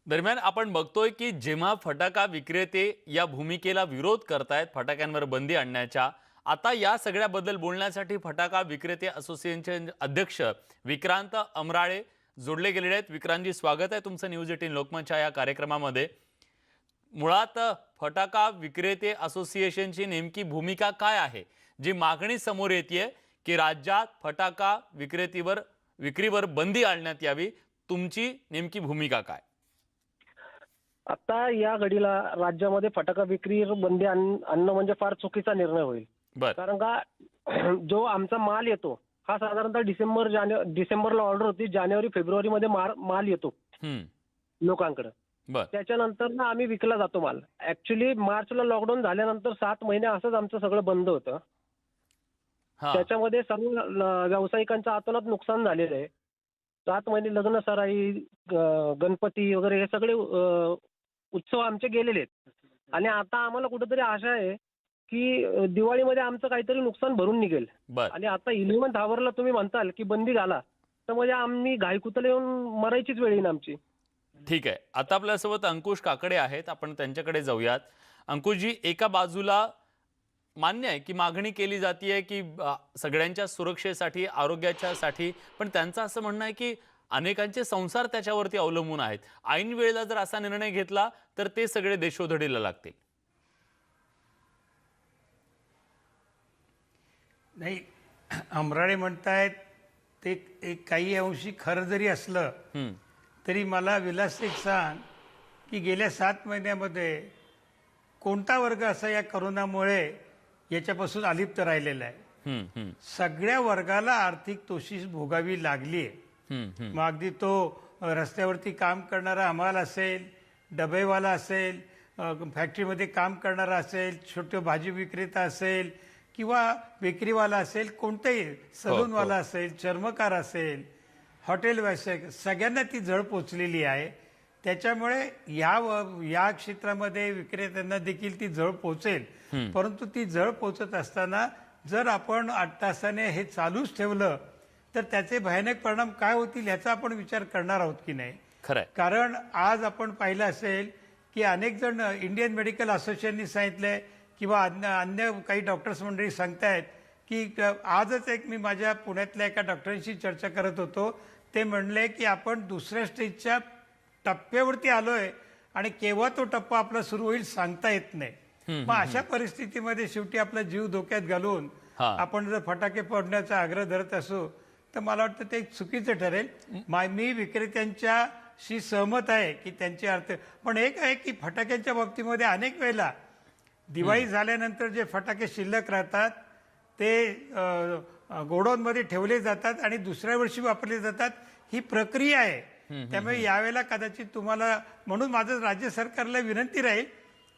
दरम्यान आपण बघतोय की जेव्हा फटाका विक्रेते या भूमिकेला विरोध करतायत फटाक्यांवर बंदी आणण्याच्या, आता या सगळ्याबद्दल बोलण्यासाठी फटाका विक्रेते असोसिएशनचे अध्यक्ष विक्रांत अमराळे जोडले गेलेले आहेत. विक्रांतजी, स्वागत आहे तुमचं न्यूज 18 लोकमतच्या या कार्यक्रमामध्ये. मुळात फटाका विक्रेते असोसिएशनची नेमकी भूमिका काय आहे, जी मागणी समोर येते की राज्यात फटाका विक्रीवर बंदी आणण्यात यावी, तुमची नेमकी भूमिका काय? आता या घडीला राज्यामध्ये फटाका विक्रीवर बंदी आणणं म्हणजे फार चुकीचा निर्णय होईल. कारण का जो आमचा माल येतो हा साधारणतः डिसेंबरला ऑर्डर होती, जानेवारी फेब्रुवारी मध्ये माल येतो लोकांकडे. त्याच्यानंतर ना आम्ही विकला जातो माल. ऍक्च्युली मार्चला लॉकडाऊन झाल्यानंतर 7 महिने असंच आमचं सगळं बंद होतं. त्याच्यामध्ये सर्व व्यावसायिकांचं अतोनात नुकसान झालेलं आहे. 7 महिने लग्न सराई, गणपती वगैरे हे सगळे उत्सव आमचे गेलेले आहेत. आणि आता आम्हाला कुठेतरी आशा आहे की दिवाळीमध्ये आमचं काहीतरी नुकसान भरून निघेल. आणि आता 11th आवरला तुम्ही म्हणताल की बंदी घाला, तर म्हणजे आम्ही घाईकुतले येऊन मरायचीच वेळ येईल आमची. ठीक आहे. आता आपल्यासोबत अंकुश काकडे आहेत, आपण त्यांच्याकडे जाऊयात. अंकुशजी, एका बाजूला मान्य आहे की मागणी केली जाते की सगळ्यांच्या सुरक्षेसाठी, आरोग्याच्यासाठी, पण त्यांचं असं म्हणणं आहे की अनेकांचे संसार त्याच्यावरती अवलंबून आहेत. ऐन वेळेला जर असा निर्णय घेतला तर ते सगळे देशोधडीला लागतील. नाही, अमराळे म्हणतायत ते एक काही अंशी खरं जरी असलं तरी मला विलास एक सांग की गेल्या 7 महिन्यामध्ये कोणता वर्ग असा या करोनामुळे याच्यापासून अलिप्त राहिलेला आहे? सगळ्या वर्गाला आर्थिक तोशीस भोगावी लागली आहे. मग अगदी तो रस्त्यावरती काम करणारा हमाल असेल, डबेवाला असेल, फॅक्टरीमध्ये काम करणारा असेल, छोटे भाजी विक्रेता असेल किंवा बेकरीवाला असेल, कोणताही सलूनवाला असेल, चर्मकार असेल, हॉटेल व्यावसायिक, सगळ्यांना ती झळ पोचलेली आहे. त्याच्यामुळे या क्षेत्रामध्ये विक्रेत्यांना देखील ती झळ पोहोचेल. परंतु ती झळ पोहोचत असताना जर आपण 8 तासाने हे चालूच ठेवलं तर त्याचे भयानक परिणाम काय होतील याचा आपण विचार करणार आहोत की नाही. खरंय. कारण आज आपण पाहिलं असेल की अनेक जण इंडियन मेडिकल असोसिएशननी सांगितलंय किंवा अन्य काही डॉक्टर्स मंडळी सांगतायत की आजच मी माझ्या पुण्यातल्या एका डॉक्टरांशी चर्चा करत होतो. ते म्हणले की आपण दुसऱ्या स्टेजच्या टप्प्यावरती आलोय आणि केव्हा तो टप्पा आपला सुरू होईल सांगता येत नाही. मग अशा परिस्थितीमध्ये शेवटी आपला जीव धोक्यात घालून आपण जर फटाके फोडण्याचा आग्रह धरत असू तर मला वाटतं ते चुकीचं ठरेल. मी विक्रेत्यांच्याशी सहमत आहे की त्यांचे अर्थ, पण एक आहे की फटाक्यांच्या बाबतीमध्ये अनेक वेळेला दिवाळी झाल्यानंतर जे फटाके शिल्लक राहतात ते गोडाऊनमध्ये ठेवले जातात आणि दुसऱ्या वर्षी वापरले जातात. ही प्रक्रिया आहे. त्यामुळे यावेळेला कदाचित तुम्हाला, म्हणून माझं राज्य सरकारला विनंती राहील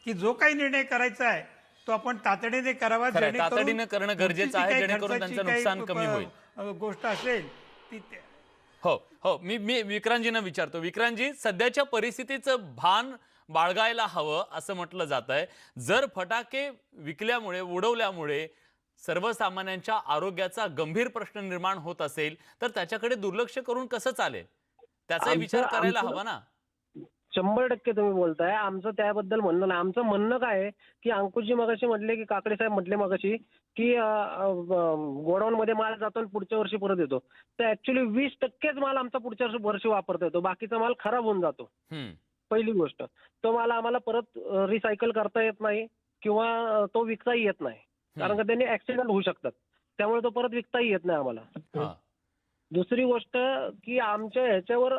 की जो काही निर्णय करायचा आहे तो आपण तातडीने करावा. तातडीने करणं गरजेचं आहे जेणेकरून त्यांचं नुकसान कमी होईल. गोष्ट असेल ती हो मी विक्रांतजींना विचारतो. विक्रांतजी, सध्याच्या परिस्थितीचं भान बाळगायला हवं असं म्हटलं जात आहे. जर फटाके विकल्यामुळे, उडवल्यामुळे सर्वसामान्यांच्या आरोग्याचा गंभीर प्रश्न निर्माण होत असेल तर त्याच्याकडे दुर्लक्ष करून कसं चालेल, त्याचाही विचार करायला हवा ना. 100% तुम्ही बोलताय. आमचं त्याबद्दल म्हणणं नाही. आमचं म्हणणं काय आहे की अंकुशजी मगाशी म्हटले की काकडे साहेब म्हटले मगाशी की गोडाऊन मध्ये माल जातो आणि पुढच्या वर्षी परत येतो. तर ऍक्च्युली 20%च माल आमचा पुढच्या वर्षी वापरता येतो, बाकीचा माल खराब होऊन जातो. पहिली गोष्ट, तो माल आम्हाला परत रिसायकल करता येत नाही किंवा तो विकताही येत नाही, कारण का त्याने ऍक्सिडेंट होऊ शकतात. त्यामुळे तो परत विकताही येत नाही आम्हाला. दुसरी गोष्ट की आमच्या ह्याच्यावर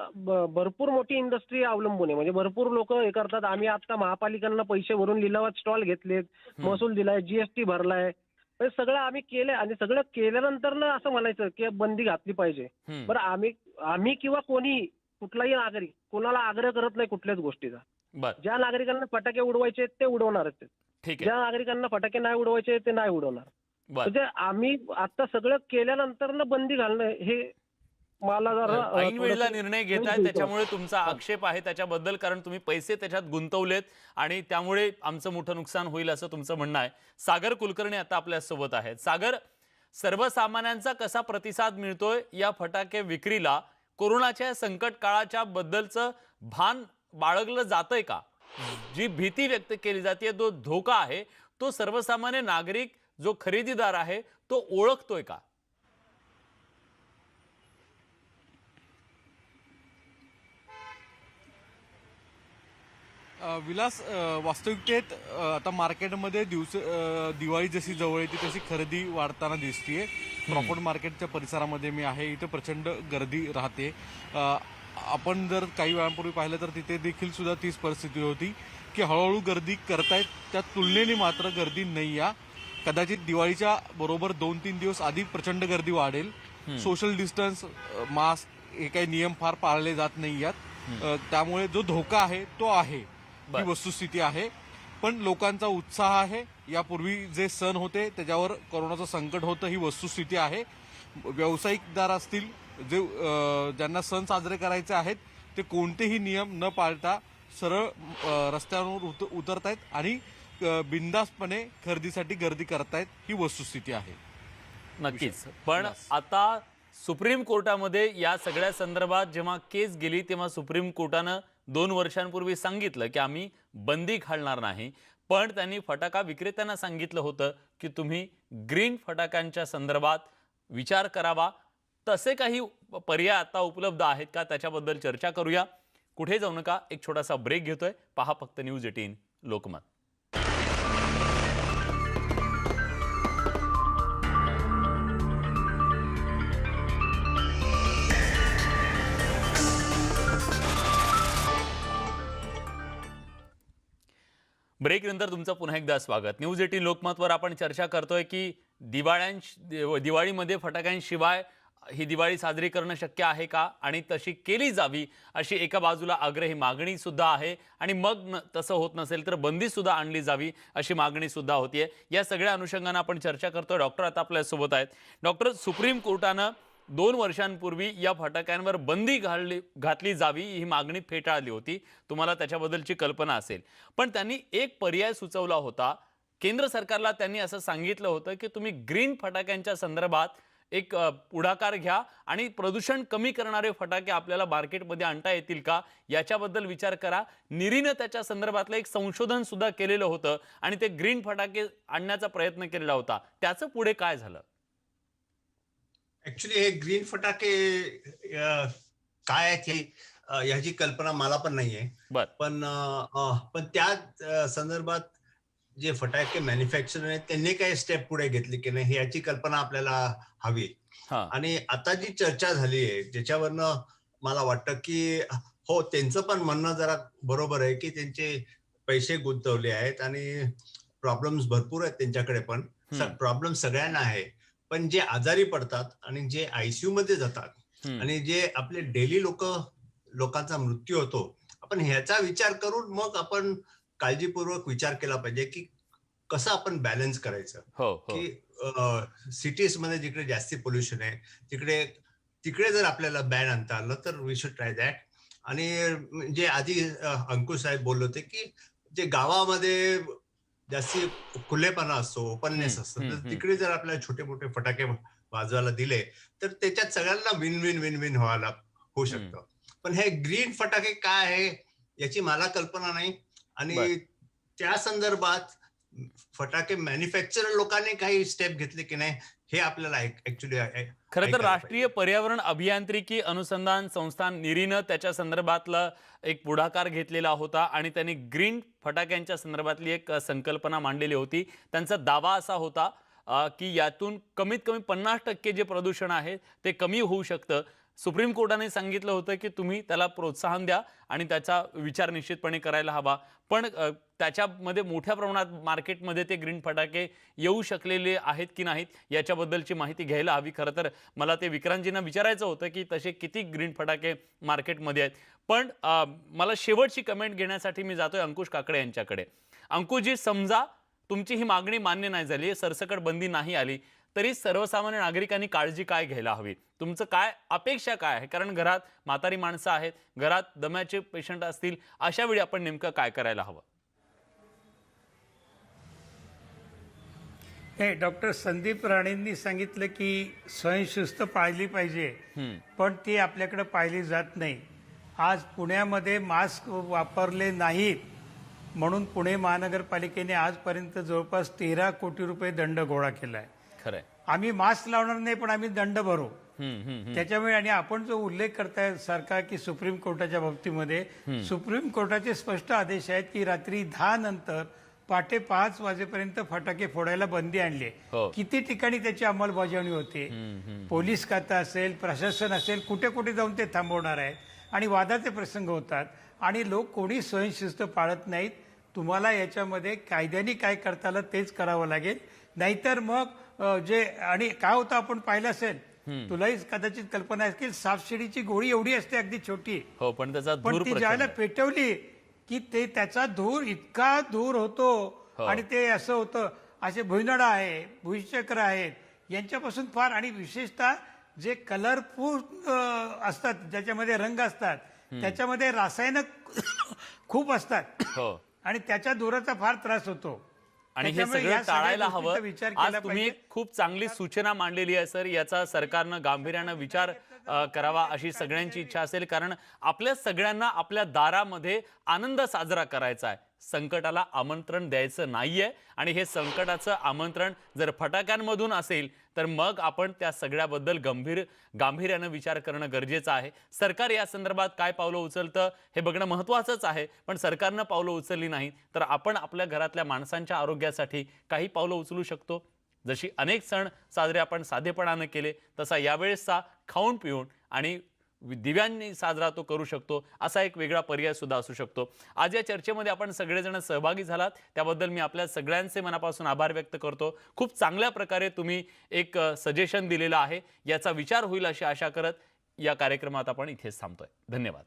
भरपूर मोठी इंडस्ट्री अवलंबून आहे, म्हणजे भरपूर लोक हे करतात. आम्ही आता महापालिकांना पैसे भरून लिलावात स्टॉल घेतलेत, महसूल दिलाय, जीएसटी भरलाय, सगळं आम्ही केलंय. आणि सगळं केल्यानंतर ना असं म्हणायचं की बंदी घातली पाहिजे. बरं, आम्ही किंवा कोणी, कुठलाही नागरिक कोणाला आग्रह करत नाही कुठल्याच गोष्टीचा. ज्या नागरिकांना फटाके उडवायचे ते उडवणारच आहेत, ज्या नागरिकांना फटाके नाही उडवायचे ते नाही उडवणार. म्हणजे आम्ही आता सगळं केल्यानंतर ना बंदी घालणं हे मला जरा ऐन वेळेला निर्णय घेताय, त्याच्यामुळे तुमचा आक्षेप आहे त्याच्याबद्दल, कारण तुम्ही पैसे त्याच्यात गुंतवलेत आणि त्यामुळे आमचं मोठं नुकसान होईल असं तुमचं म्हणणं आहे. सागर कुलकर्णी आता आपल्या सोबत आहेत. सागर, सर्वसामान्यांचा कसा प्रतिसाद मिळतोय या फटाके विक्रीला? कोरोनाच्या संकट काळाच्या बद्दलचं भान बाळगलं जातंय का? जी भीती व्यक्त केली जाते, तो धोका आहे, तो सर्वसामान्य नागरिक जो खरेदीदार आहे तो ओळखतोय का? विलास, वास्तविकतेत आता मार्केटमध्ये दिवाळी जशी जवळ येते तशी खरेदी वाढताना दिसतीये. क्रॉफर्ड मार्केटच्या परिसरामध्ये मी आहे, इथं प्रचंड गर्दी राहते. आपण जर काही वेळांपूर्वी पाहिलं तर तिथे देखील सुद्धा तीच परिस्थिती होती की हळूहळू गर्दी करतायत, त्या तुलनेने मात्र गर्दी नाही आहे. कदाचित दिवाळीच्या बरोबर 2-3 दिवस आधी प्रचंड गर्दी वाढेल. सोशल डिस्टन्स, मास्क हे काही नियम फार पाळले जात नाही आहेत. त्यामुळे जो धोका आहे तो आहे, ही वस्तुस्थिती आहे. पण लोकांचा उत्साह आहे. यापूर्वी जे सण होते त्याच्यावर कोरोनाचं संकट होतं, ही वस्तुस्थिती आहे. व्यावसायिकदार असतील, जे ज्यांना सण साजरे करायचे आहेत, ते कोणतेही नियम न पाळता सरळ रस्त्यावर उतरतायत आणि बिनधास्तपणे खरेदीसाठी गर्दी करतायत, ही वस्तुस्थिती आहे. नक्कीच. पण आता सुप्रीम कोर्टामध्ये या सगळ्या संदर्भात जेव्हा केस गेली तेव्हा सुप्रीम कोर्टानं 2 वर्षांपूर्वी सांगितलं की आम्ही बंदी घालणार नाही. पण त्यांनी फटाका विक्रेत्यांना सांगितलं होतं की तुम्ही ग्रीन फटाक्यांच्या संदर्भात विचार करावा. तसे काही पर्याय आता उपलब्ध आहेत का, त्याच्याबद्दल चर्चा करूया. कुठे जाऊ नका, एक छोटासा ब्रेक घेतोय. पहा फक्त न्यूज 18 लोकमत. ब्रेक नंतर तुमचं पुन्हा एकदा स्वागत. न्यूज 18 लोकमतवर आपण चर्चा करतोय की दिवाळीमध्ये फटाक्यांशिवाय ही दिवाळी साजरी करणं शक्य आहे का, आणि तशी केली जावी अशी एका बाजूला आग्रही मागणी सुद्धा आहे. आणि मग तसं होत नसेल तर बंदी सुद्धा आणली जावी अशी मागणी सुद्धा होतीये. या सगळ्या अनुषंगाने आपण चर्चा करतोय. डॉक्टर आता आपल्या सोबत आहेत. डॉक्टर, सुप्रीम कोर्टानं 2 वर्षांपूर्वी या फटाक्यांवर बंदी घातली जावी ही मागणी फेटाळली होती. तुम्हाला त्याच्याबद्दलची कल्पना असेल. पण त्यांनी एक पर्याय सुचवला होता. केंद्र सरकारला त्यांनी असं सांगितलं होतं की तुम्ही ग्रीन फटाक्यांच्या संदर्भात एक पुढाकार घ्या आणि प्रदूषण कमी करणारे फटाके आपल्याला मार्केटमध्ये आणता येतील का याच्याबद्दल विचार करा. निरीनं त्याच्या संदर्भातलं एक संशोधन सुद्धा केलेलं होतं आणि ते ग्रीन फटाके आणण्याचा प्रयत्न केलेला होता. त्याचं पुढे काय झालं? ऍक्च्युली हे ग्रीन फटाके काय आहेत ह्याची कल्पना मला पण नाहीये. पण त्या संदर्भात जे फटाके मॅन्युफॅक्चरर आहेत त्यांनी काही स्टेप पुढे घेतली की नाही याची कल्पना आपल्याला हवी. आणि आता जी चर्चा झाली आहे ज्याच्यावरनं मला वाटतं की हो त्यांचं पण म्हणणं जरा बरोबर आहे की त्यांचे पैसे गुंतवले आहेत आणि प्रॉब्लेम्स भरपूर आहेत त्यांच्याकडे पण. प्रॉब्लेम सगळ्यांना आहे. पण जे आजारी पडतात आणि जे आयसीयू मध्ये जातात आणि जे आपले डेली लोकांचा मृत्यू होतो आपण ह्याचा विचार करून मग आपण काळजीपूर्वक विचार केला पाहिजे की कसं आपण बॅलन्स करायचं. की सिटीज मध्ये जिकडे जास्ती पोल्युशन आहे तिकडे जर आपल्याला बॅन आणता आलं तर वी शुड ट्राय दॅट. आणि जे आधी अंकुश साहेब बोलले होते की जे गावामध्ये जास्ती खुलेपणा असतो ओपननेस असतो तर तिकडे जर आपल्याला छोटे मोठे फटाके वाजवायला दिले तर त्याच्यात सगळ्यांना विन विन विन विन होऊ शकतं. पण हे ग्रीन फटाके काय आहे याची मला कल्पना नाही. आणि त्या संदर्भात फटाके मॅन्युफॅक्चरर लोकांनी काही स्टेप घेतले की नाही हे आपल्याला ऍक्च्युली खरं तर राष्ट्रीय पर्यावरण अभियांत्रिकी अनुसंधान संस्थान निरीनं त्याच्या संदर्भातला एक पुढाकार घेतलेला होता आणि त्यांनी ग्रीन फटाक्यांच्या संदर्भातली एक संकल्पना मांडलेली होती. त्यांचा दावा असा होता की यातून कमीत कमी 50% जे प्रदूषण आहे ते कमी होऊ शकतं. सुप्रीम कोर्टाने सांगितलं होतं की तुम्ही त्याला प्रोत्साहन द्या आणि त्याचा विचार निश्चितपणे करायला हवा. पण त्याच्यामध्ये मोठ्या प्रमाणात मार्केटमध्ये ते ग्रीन फटाके येऊ शकलेले आहेत की नाहीत याच्याबद्दलची माहिती घ्यायला हवी. खरं तर मला ते विक्रांतजींना विचारायचं होतं की तसे किती ग्रीन फटाके मार्केटमध्ये आहेत. पण मला शेवटची कमेंट घेण्यासाठी मी जातोय अंकुश काकडे यांच्याकडे. अंकुशजी, समजा तुमची ही मागणी मान्य नाही झाली, सरसकट बंदी नाही आली, तरी सर्वसामान्य नागरिकांनी काळजी काय घ्यायला हवी? तुमचं काय अपेक्षा काय आहे? कारण घरात म्हातारी माणसं आहेत, घरात दम्याचे पेशंट असतील, अशा वेळी आपण नेमकं काय करायला हवं? हे डॉक्टर संदीप राणेंनी सांगितलं की स्वयंशिस्त पाळली पाहिजे पण ती आपल्याकडे पाळली जात नाही. आज पुण्यामध्ये मास्क वापरले नाहीत म्हणून पुणे महानगरपालिकेने आजपर्यंत जवळपास 13 कोटी रुपये दंड गोळा केलाय. खरंय. आम्ही मास्क लावणार नाही पण आम्ही दंड भरू. त्याच्यामुळे आणि आपण जो उल्लेख करताय सारखा की सुप्रीम कोर्टाच्या बाबतीमध्ये सुप्रीम कोर्टाचे स्पष्ट आदेश आहेत की रात्री 10 नंतर पहाटे 5 वाजेपर्यंत फटाके फोडायला बंदी आणली. किती ठिकाणी त्याची अंमलबजावणी होते. पोलीस खातं असेल, प्रशासन असेल, कुठे कुठे जाऊन ते थांबवणार आहे आणि वादाचे प्रसंग होतात आणि लोक कोणी स्वयंशिस्त पाळत नाहीत. तुम्हाला याच्यामध्ये कायद्याने काय करता आलं तेच करावं लागेल. नाहीतर मग जे आणि काय होतं आपण पाहिलं असेल, तुलाही कदाचित कल्पना आहे की सापशिडीची गोळी एवढी असते अगदी छोटी, पण त्याचा पण ती ज्याला पेटवली की ते त्याचा धूर इतका दूर होतो आणि ते असं होतं. असे भुईनडा आहे, भुईचक्र आहेत, यांच्यापासून फार आणि विशेषतः जे कलरफुल असतात ज्याच्यामध्ये रंग असतात त्याच्यामध्ये रसायन खूप असतात आणि त्याच्या धुराचा फार त्रास होतो. आणि हे सगळं टाळायला हवं. आज तुम्ही खूप चांगली सूचना मांडलेली आहे सर. याचा सरकारनं गांभीर्यानं विचार करावा अशी सगळ्यांची इच्छा असेल. कारण आपल्या सगळ्यांना आपल्या दारामध्ये आनंद साजरा करायचा आहे. संकटाला आमंत्रण द्यायचं नाहीये आणि हे संकटाचं आमंत्रण जर फटाक्यांमधून असेल तर मग आपण त्या सगळ्याबद्दल गांभीर्यानं विचार करणं गरजेचं आहे. सरकार या संदर्भात काय पावलं उचलतं हे बघणं महत्त्वाचंच आहे. पण सरकारनं पावलं उचलली नाही तर आपण आपल्या घरातल्या माणसांच्या आरोग्यासाठी काही पावलं उचलू शकतो. जशी अनेक सण साजरे आपण साधेपणानं केले तसा यावेळेसचा खाऊन पिऊन आणि दिव्यांनी साजरा तो करू शकतो. असा एक वेगळा पर्याय सुद्धा असू शकतो. आज या चर्चेमध्ये आपण सगळेजण सहभागी झालात त्याबद्दल मी आपल्या सगळ्यांचे मनापासून आभार व्यक्त करतो. खूप चांगल्या प्रकारे तुम्ही एक सजेशन दिलेलं आहे. याचा विचार होईल अशी आशा करत या कार्यक्रमात आपण इथेच थांबतोय. धन्यवाद.